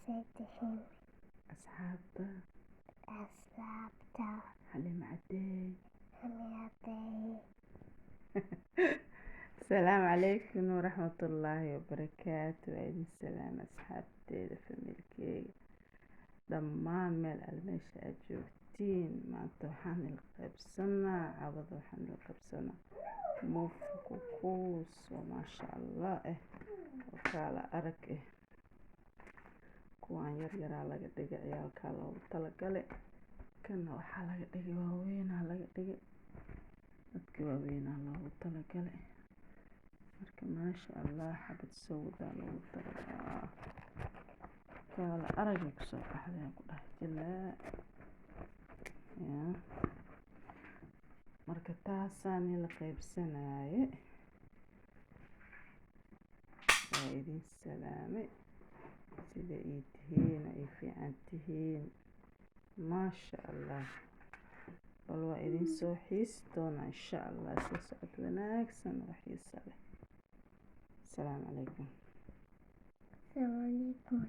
سيدهم أصحابتا حليم عدي حمياتي السلام عليكم ورحمة الله وبركاته. وعيد السلام أصحابتي فاميلكي dhammaan meel aad meesha aad joogtiin. maanta waxaan ila qaybsanaa cabada waxaan ila qaybsanaa kuus oo maasha allah oo kaala arag kuwaan yaryaraa laga dhigay ciyaalkaa loogu talagale. kana waxaa laga dhigay waaweynaa laga dhigay dadka waaweynaa loogu talagale. marka maasha allah xabad sawdaa loogu talagalaa kaala aragay kusoo baxdeen ku dhahay jilaa marka taasaan ila qaybsanaaye. waa idin salaame sida ii tihiin ay fiican tihiin maasha allah. bal waa idin soo xiisi doonaa insha allah soo socod wanaagsan oo xiisa leh. السلام عليكم. السلام عليكم.